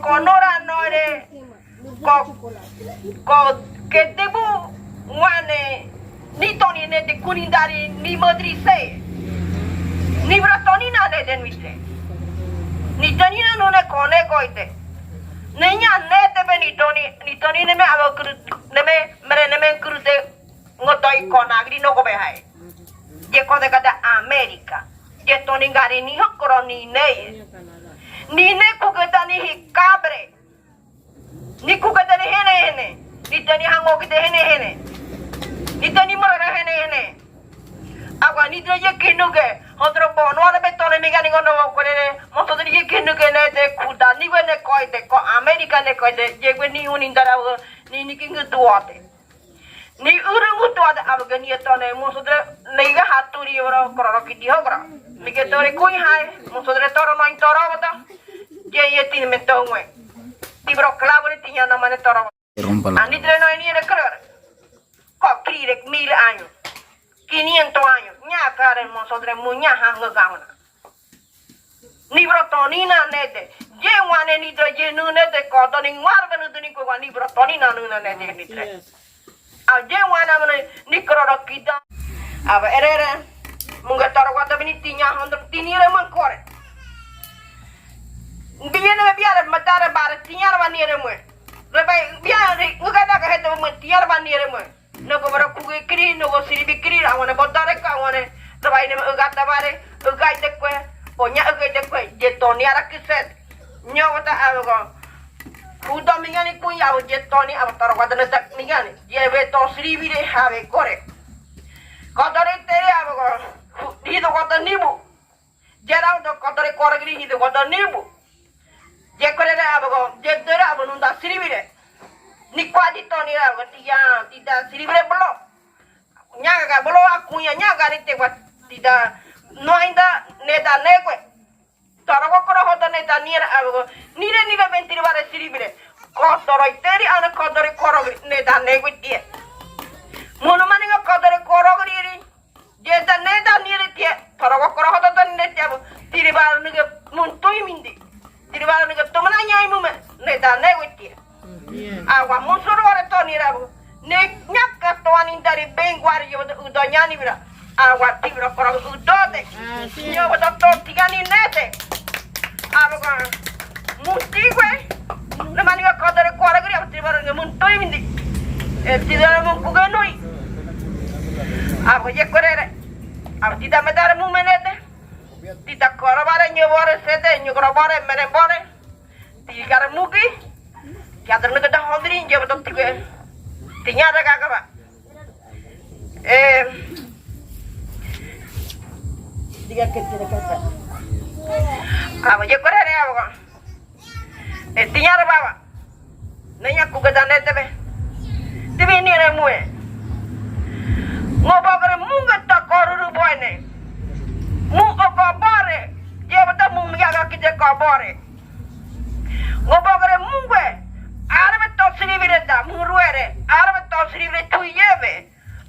conora noire che devo wane ni toni ne de kunindari ni modrise ni bratonina ne den vite ni tanina non è cone coite nenya ne te ni toni ne me avo ne me mere ne me crute ngotoi konagri no go behai je ko de kada America je toni ngari ni hokro ni ne ku kada ni hikabre ni ku kada ni hene ni tani hango kite hene ni tani mora hene agua ni de ye kinuge otro bono de betone mi gani gono ko ne mo to de ye kinuge ne de kuda ni we ne ko America ne ko de je we ni unindara ni kingu duate ni urungu duate abu ni to ne mo so de ne ga haturi oro koro ki dio koro mi ke tore kui hai mo so de toro no intoro bata ye tin me to ngwe ti bro clavo ni tinya na mane toro ani tre no ni de koro ko krire 1000 años 500 años nya karen mo so de munya hanga gauna ni brotonina nede je wane ni de je nu nede ko to ni war banu ni ko ni brotonina nu nede ni tre a je wana mane ni kroro kita aba erere munga toro ko bini tinya hondo tinire man kore biene me biare matare bare tinyar vanire mo rebai biare ngada ka heto mo tinyar vanire mo no ko bara ku kri no go siri bikri awane bodare ka awane rebai ne ugata bare ugai de kwe onya ugai de kwe je toni ara kiset nyawata ago kuda mingani ku ya je toni aba toro ko de tak mingani je ve to siri bire have kore kodore tere ago hido ko de nibu jera do kodore korgri hido ko de nibu je korere ago je dere ago nunda siri bire ni kwadi toni ago tiya tida siri bire bolo nyaga bolo akunya nyaga rite kwa tida no ainda neda negwe toro ko koro hoda neda nira ago nire mentiri bare siri bire kodoro iteri ana kodore korogri neda negwe tie mono maninga kodore korogri ri je da neda nire tie toro ko koro hoda dan neda tiri bar nige muntoi mindi tiri bar nige tomana nyai mume neda negwe tie agua musoro ore toni rabu ne nyaka toani dari bengwari yo udonyani bira agua tibro koro udode yo bodo to tigani nete agua mustigwe ne maniga kodere koragri abti baranga muntoi mindi tidara mun kuganoi agua ye korere abti da medare mumenete tita korobare nyobore sete nyogrobare merebore tigare mugi Kiatar na kada hodri je betul tiga tinya ada kakak pak tiga kecil kakak apa je kore re apa tinya ada bawa nanya aku kada nete be tibi ni re mue ngopo kare munga ta koruru boy ne mu okobare je betul mu miyaga kije kobare ngopo kare mungwe arbe to sribire da muruere arbe to sribire tuyebe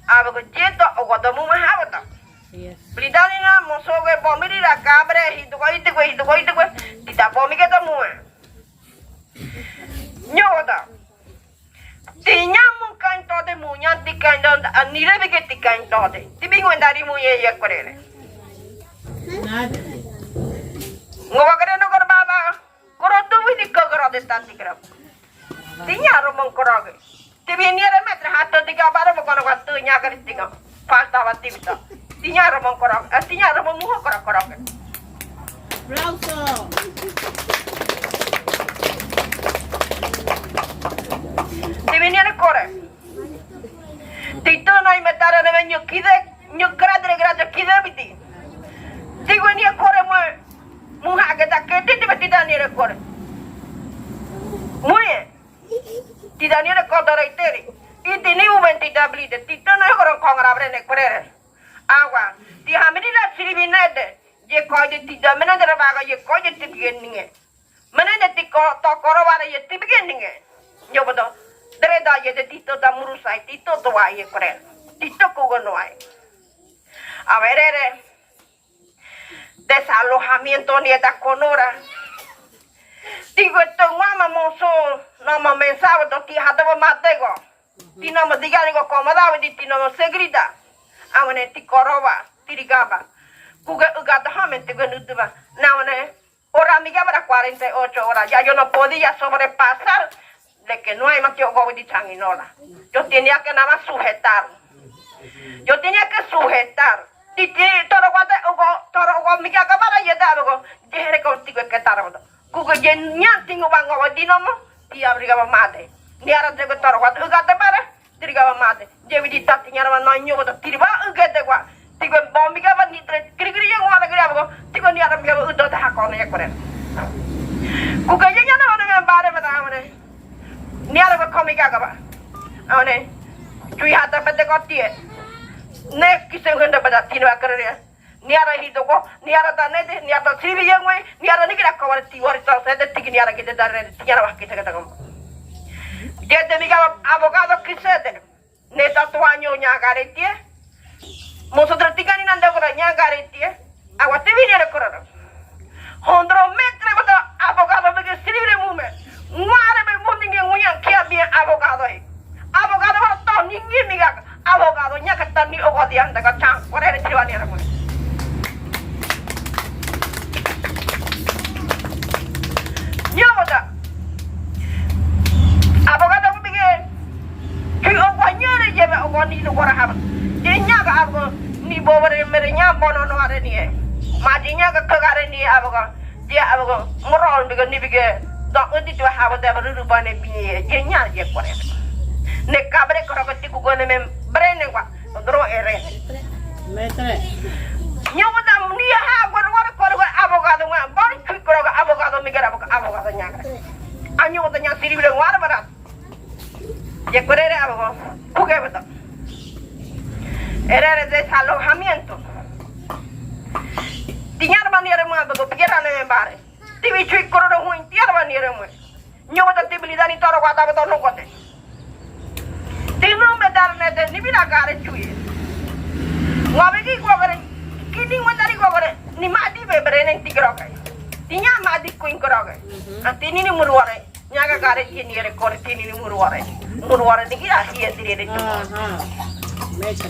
abe ko jeto o ko mu mahabata blidani na mosoge bomiri la cabre hitu ko tita bomi ke tamu nyota tinya mun kan to de munya tikan don anire be ke tikan to de tibingo ndari mu ye korele ngoba kare no kor baba koro tu bi dikko koro de stanti kram tinya romong koroge tibi ni re metre hato tiga bare mo kono watu nya kari tiga pasta wati bita tinya romong koroge tinya romong muho koroge Aplauso. tibi ni re kore tito no imetare ne venyo kide nyukradre grade kide biti tigo ni kore mo muha ga takete tibi ni re kore muye tidak ni ada kodara iteri itu ni uben tidak beli deh tidak nak orang kongrabre nek perere awa di hamini la siribi nede je kau je tidak mana ada baga je kau je tibigen ninge mana ada tiko tokoro wala je tibigen ninge nyoba do dere da je de tito da murusai tito to wa je perere tito kogono ai a ver desalojamiento ni esta conora di Tigo esto guama mozo, no me pensaba to ti hata ba matego. Ti no me diga ni cómoda, ti no me segrita. Amane ti koroba, ti digaba. Kuga ugata hamente gunutuba. Namane ora amiga para 48 horas. Ya yo no podía sobrepasar de que no hay más que ogo di changinola. Yo tenía que nada más sujetar. Yo tenía que sujetar. Titi toro guate ogo toro ogo amiga para yeda ogo. Dije contigo que tarado. Kuga yen tingo bango di nomo. Ti abriga mate. Ni ara de toro guate ugata para. Tirigaba mate. Jevi di tatinya na nonyo ko tiriba ugate kwa. Tigo bombiga ba ni tre krigri yang wala grabo. Tigo ni ara miga udo ta hakone yakore. Kuga yen na ona bare mata amane. Ni ara ko komiga ka ba. Amane. Cui hata pete ko tie. Ne kise ngenda pada tinwa kare. Ni ara hito ko ni ara ta ne ni ara sribi yang we ni ara ni kira ko war ti war ta se de tigi ni ara kite dare ti ara wa kite kata ko. Dia miga abogado kisede. Ne tatuaño ñagaretie. Nosotros tigani nanda kora ñagaretie. Agua te viniera kororo. Hondro metre bata abogado bege silibre mume. Ngare be muninge nguyan kia bien abogado e. Abogado ba to ningi miga abogado ñaka tani ogodi anda ka chan. Korere chiwani ara mu. Nyamota. Abogado bege ki ogwanyere jebe ogoni no kora haba. Nyaga ago ni bobare mere nya bono no are ni e. Ma di nyaga kagare ni ago. Dia ago morol bege ni bege do udi to haba de baru bane bi e nya je kore. Ne kabre koro ko tiku gone mem brene kwa. Dro ere. Metre. Nyawada ni ha koro abogado nga bari ki koro abogado mi gara abogado nyaga. Anyo da nya siribile ngwara bara. Je correr algo, ¿qué pasa? Era de desalojamiento. Tiñar manera más, pero pierdan en el bar. Tibi chui corro un tiar manera más. Yo voy a tibilidad ni toro guata, pero no guate. Tino me dar nete ni mira cara chui. Wabe ki guagare, kini mandari guagare, ni mati bebre neng tigroke. Tinya mati kuin groke. Antini ni muruare. Nyaga kare ini rekor tini ni muruare ni kira hiya dire de Metre.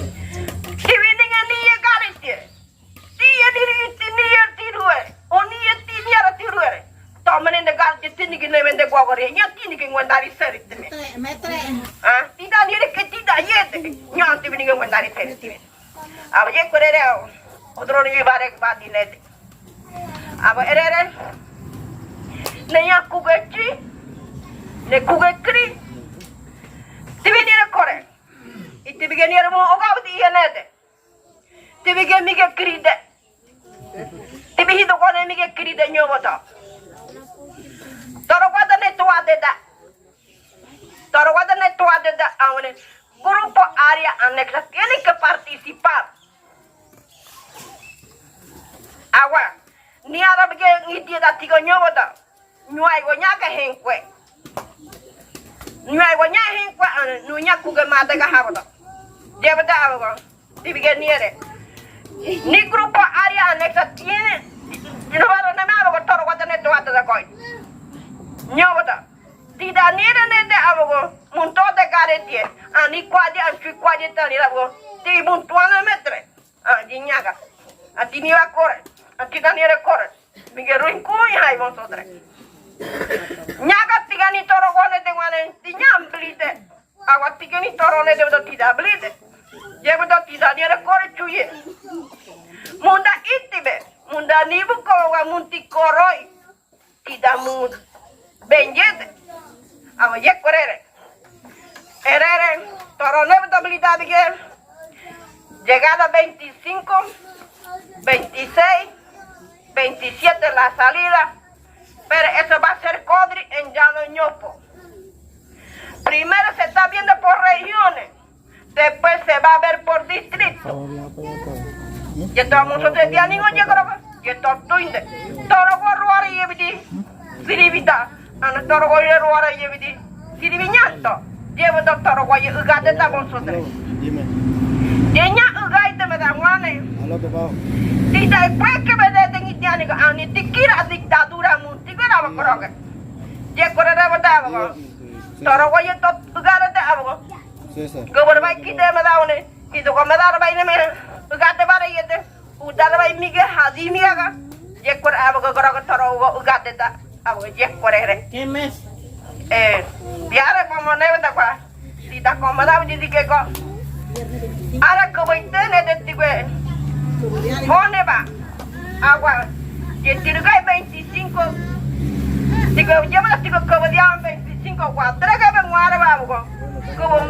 tiwi dengan ni ya kare tie dia diri tini ya tirue oni ya tini ya tirue to menen de gar tini ki ne mende gwa gore nya tini ki ngwandari serit me Metre. ah tidak ni ke tidak yete nya tini ki ngwandari serit me aba ye korere odro ni bare ba dinete aba erere ne ya kugechi ne kugekri tibinire kore itibigenire mo ogawdi yenede tibige mige kride tibihido kone mige kride nyoboto toro wada ne tuade da awne grupo área anexa tiene que participar agua ni ara bige ngiti da tigo nyoboto nyuai go nyaka henkwe Nyai wanya hinkwa nunya kuga mata ka habada. Dia beda ago. Dibigen niere. Ni grupo área anexa tiene. No varo na ma ago toro wata ne toata da koi. Nyobata. Tida niere ne de ago. Munto de garetie. Ani kwadi anchi kwadi tani ago. Ti muntuana metre. Di nyaga. Ati ni va corre. Ati da niere corre. Miguel ruin kui hai vosotros. Nyaga tigani toro gone de wane tinyam blite. Awa tigani toro ne de tida blite. Jebo do tida ni rekore chuye. Munda itibe, munda nibu ko wa munti koroi. Tida mund benjete. Awa ye korere. Erere toro ne de blita bige. Llegada 25, 26, 27 la salida. Pero eso va a ser Codri en Llano Ñopo. Primero se está viendo por regiones, después se va a ver por distrito. Yo estamos de ánimo, yo creo que yo estoy tuinde. Toro ruara yebidi, siribita, ana toro ruara yebidi, siribiñato. Llevo toro guay ugate ta vosotros. Ella ugate me da guane. Y después que me den itiánico, ani tikira dictadura munti. Je correre bata abago. Toro guayo to gare ta abago. César. Gobar bai kite me daune. Kito ko me dar bai ne me. Ugate bare yete. Udar bai mige hadi miga. Je kor abago goro toro ugate ta. Abago je correre. ¿Qué mes? Biara como ne bata kwa. Tita como da di ke ko. Ara ko bai tene de tigwe. Pone va. Agua. Y tirgai 25. Digo, yo me lo digo como dia 25 4 que me muere vamos. Como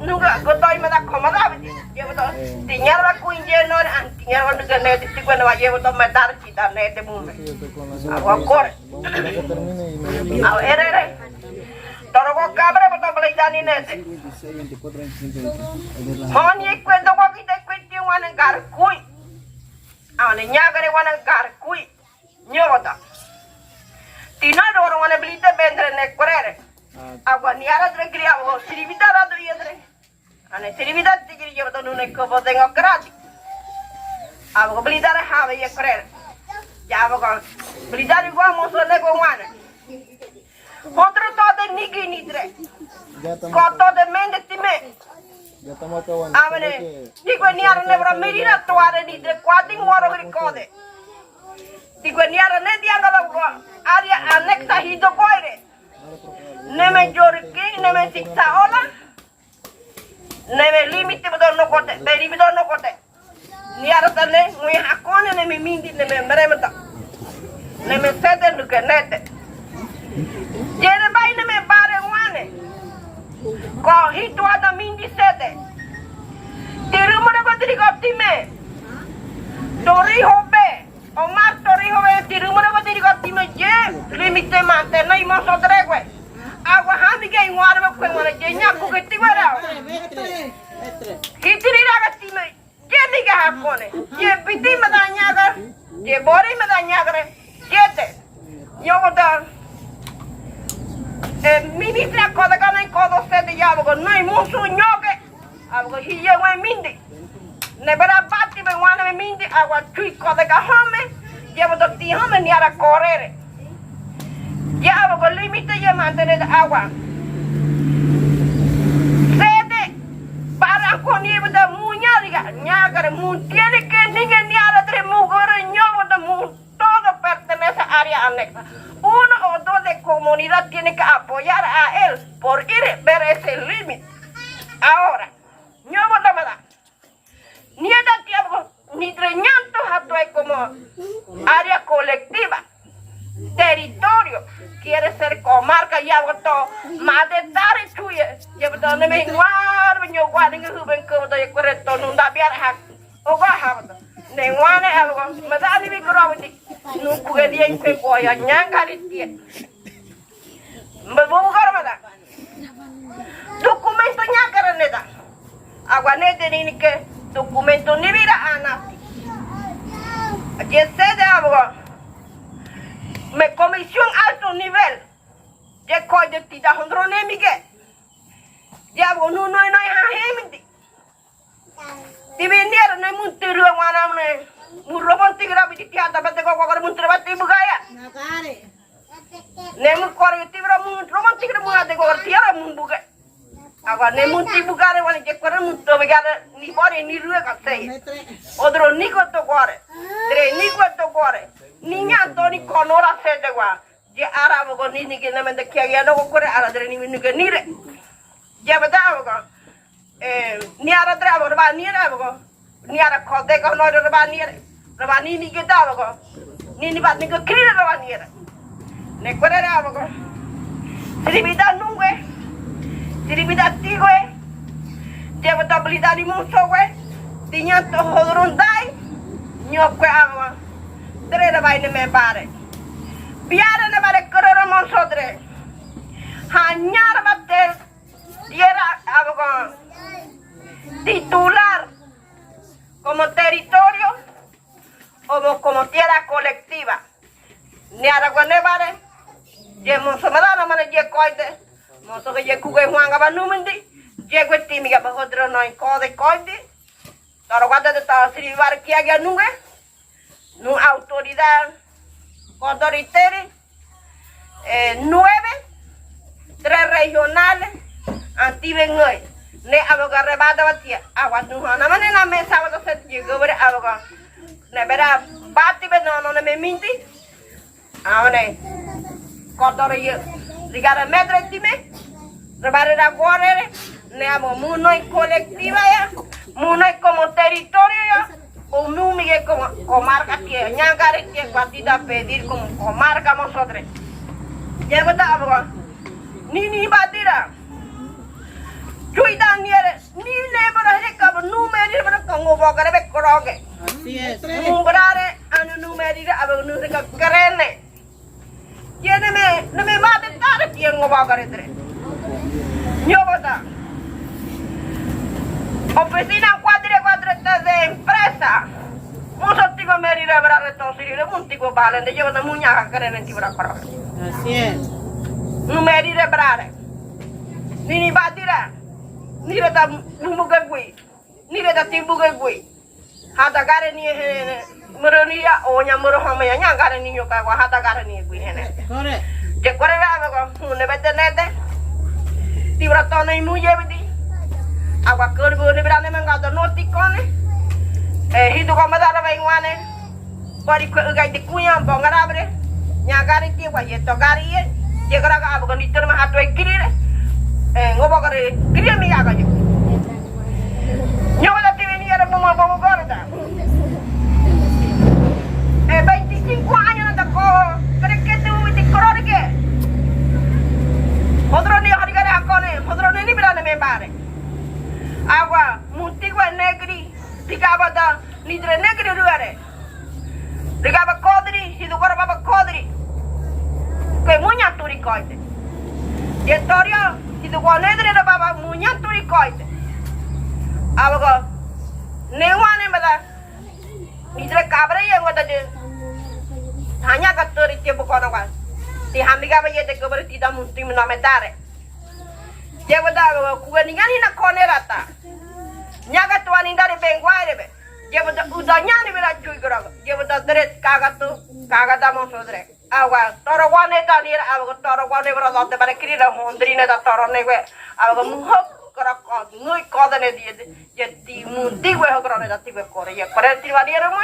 nunca gotoy me da como da. Yo to tiñar va cuinje no tiñar va que ne digo no va llevo to me dar chita ne de mundo. Agua corre. A ver. Toro ko cabra por to dani ne. 26, 24, 25. Moni cuento ko kite kwenti wana gar kui. Ane nyagare wana gar kui. Nyota. Tina doro wana blite bendre ne correre. Agua ni ara tre criavo, sirivita ra yedre. Ane sirivita tigri yo to nune ko tengo gratis. Agua blita ra have ye correre. Ya agua blita ri gua mo so ne ko wana. Otro to de nigi ni tre. Koto de mende time. Ya estamos acabando. Amene, dico ni ara ne bra merina to ara ni tre quati moro ricode. Dico ni ara ne dianga la aria anexa hido koire. Neme jorki, neme siksa ola. Neme limite bedo no kote, beri bedo no kote. Ni ara tane, ngui hakone neme mindi neme meremeta. Neme sete nuke nete. Jere bai neme bare wane. Ko hitu ada mindi sete. Tirumure ko tiri time. Tori hobe. Omar tori hobe tirumure ko tiri time je. Limite mate nai mo so tregue. Agua hami ke ngwar ba ko ngora je nya ku ke tiwara. Kitiri raga time. Je mi ga hakone. Je piti madanya ga. Je bori madanya ga. Jete. Yo da ministra koda kana kodo sete ya go nai musu nyoke. Agua hiye wa mindi. Ne bara batti be wana me mindi agua chui koda ga home. Llevo do ti home ni ara correre. Ya hago límite y mantener agua. Sede para con nieve de muñariga, ñagar, tiene que ni ara tres mujeres, todo pertenece a área anexa. Uno o dos de comunidad tiene que apoyar a él por ir ver ese límite. Ahora, ñobo de verdad. Ni de tiempo, ni treñanto actúe como área colectiva. Territorio quiere ser comarca y algo todo más de dar y tuya lleva todo no me igual vengo guarding huben como de correcto no da bien hack o va habla ne wane algo me da ni microbi no puede bien que voy a ñanga ritie me bungar mada documento ñanga neta agua nete ni que documento ni mira ana aquí se de algo me comisión alto nivel. Ya coide tida hondrone mige. Ya go no hahemdi. Ti venir no muntiru wana ne. Mu romantik rabi ti ata bate ko ko muntiru bate bugaya. Nagare. Ne mu kor ti bra mu romantik ra mu ade ko tiara mu buga. Aba ne munti bugare wani je ko mu to begare ni bori ni ruwe ka sei. Odro ni ko to kore. Dre ni ko to kore. Niña Antoni conora sede gua. Je arabo ko ni ke namende kia ya no ko ara dre ni ke nire. Je bata ko. Ni ara dre abo ba ni ara ko. Ni ara ko de ko no ro ba ni ara. Ro ba ni ke da ko. Ni ba ni ko kire ro ba ni ara. Ne ko ra abo ko. Siribida nungwe. Siribida tigwe. Je bata blida ni muso we. Tinya to hodron dai. Nyokwe abo. Tre la vai ne me pare. Biara ne pare correre monsodre. Hanyar bater. Diera abogo. Titular como territorio o como tierra colectiva. Ni araguane pare. Je monso madana mane je koide. Monso ke je kuge huanga banumindi. Je gwetimi ga bahodro no kode koide. Taro guarda de ta srivar kia ga nunge. No autoridad autoritaria 9 regionales, anti-vengoy. Ne aboga rebada batia. Awas nuhana mana na me sábado se llegó ver aboga. Ne bera bati be no ne me minti. Ahora, cortore yo. Ligara medre time. Rebare da guarere. Ne amo munoi colectiva ya. Munoi como territorio ya. O mumige como comarca tie. Ñangare tie partida pedir como comarca nosotros. Llevo ta aboga. Ni batira. Cuida niere, ni lebra hekab numeri bra kongo bogare be koroge. Así es. Umbrare anu numeri abu nu se karene. Tiene no me mate tare tiengo bogare tre. Nyobota. Oficina 443 de empresa. Muso tigo meri lebra retosiri le muntigo balende llevo na muñaga karene tibra koroge. Así es. Numeri lebrare. Ni batira. Ni reta mumuga gui, ni reta timbuga gui. Hata gare ni meronia onya mero hama nya gare ni nyoka wa hata gare ni gui hene. Correcto. Je kore ga go ne bete nete. Ti brato nei muje bidi. Agua kerbo ne brane menga do noti kone. Hidu ko madara bai wane. Pari ko ga de kuya bongarabre. Nya gare ti wa ye to gare ye. Je kora ga abu ni terma hatu ekirire. Ngobo kare kiriya mi aga yo. Nyola tivi ni era mama bobo gorda. 25 años anda ko kare que tu mi korore ke. Hodro ni hari kare akone, hodro ni bilane me bare. Agua muntigua negri, tigaba da nidre negri ruare. Tigaba kodri, hidu kora baba kodri. Ke munya turi koite. Yetorio itu kau nedre na baba munya turi koite. Abaga newane mada nidre kabre yang wada de hanya katuri tiap bukan apa. Ti hamiga ba yete kabre tidak mesti menametare. Dia wada kuga ningani na kone rata. Nyaga tuan indari bengwai rebe. Dia wada udanya ni bela cuy keraga. Dia wada deret kaga damo sodre. Awa toro wane ta ni awa toro wane bra dote bare kiri ra hondri ne da toro ne we awa muhok kara ko nui ko da ne die je ti mundi we ho kra ne da ti we kore ye pare ti wani ra ma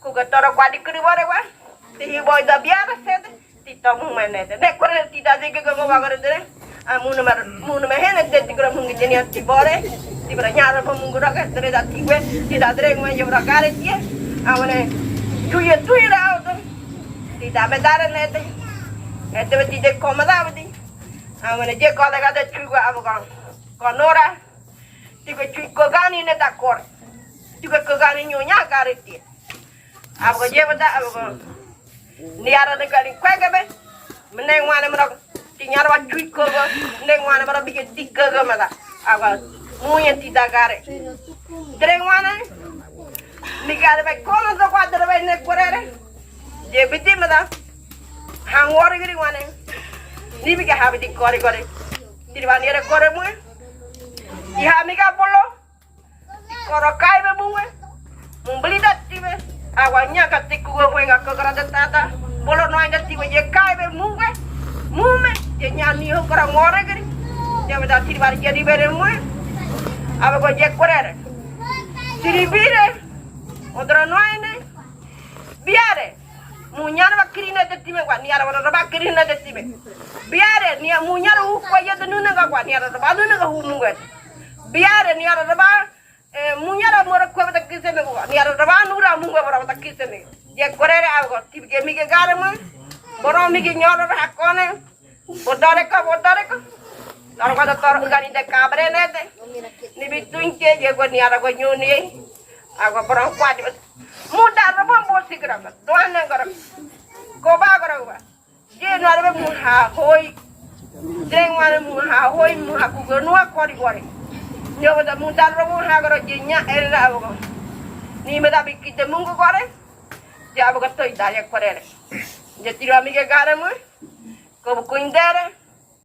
ku ga toro kwadi kiri bare wa ti boy da biara sed ti to mu me ne ne kore ti da de ga go ba gare de munu me hene de ti gra mungi jeni ti bore ti bra nyara pa mungu ra ga de da ti we ti da dre ngwe je bra gare ti awa ne tu ye ra tidak bedar nete, itu tidak komoda bedi. Amane je kau dah kata cuci apa kan? Konora, tiga cuci kogani neta kor, tiga kogani nyonya kariti. Apa je beda apa kan? Niara negari kau kebe, meneng mana merok, tinyar wat cuci kogo, meneng mana merok bikin tiga kemana? Apa? Munya tidak kare. Tereng mana? Nikar baik kono tu kau ada baik nek korere. Je biti mada hangwar giri wane ni bi ka habiti kore tirwani era kore mu di hamika polo koro kai be mu beli dat tibe awanya ka tiku go nga ka kara tata polo no anga tibe je kai be mu me je nyani ho kora ngore giri je bada tirwani jadi bere mu aba go je korere tiribire odra no ine biare munyar ba kirina de time kwa niara ba kirina de time biare ni munyar hu ko ye de nuna ga kwa niara ba nuna ga hu munga biare niara ba munyar mo ko ba kise me kwa niara ba nura munga ba ba kise me je korere ago tibe ke mi ke gare mo boro mi ke nyoro ra kone bodare ka tar ka tar ngani de kabre ne de ni bituinte je ko niara ko nyoni ago boro kwa muda rabo bosi keraga tuan negara koba keraga je narbe muha hoi dreng mana muha hoi muha kugenua kori nyoba da muda rabo ha kero je nya era abo ni meda bikite mungu kore je abo katoi daya korere je tiro amige gare mu ko indere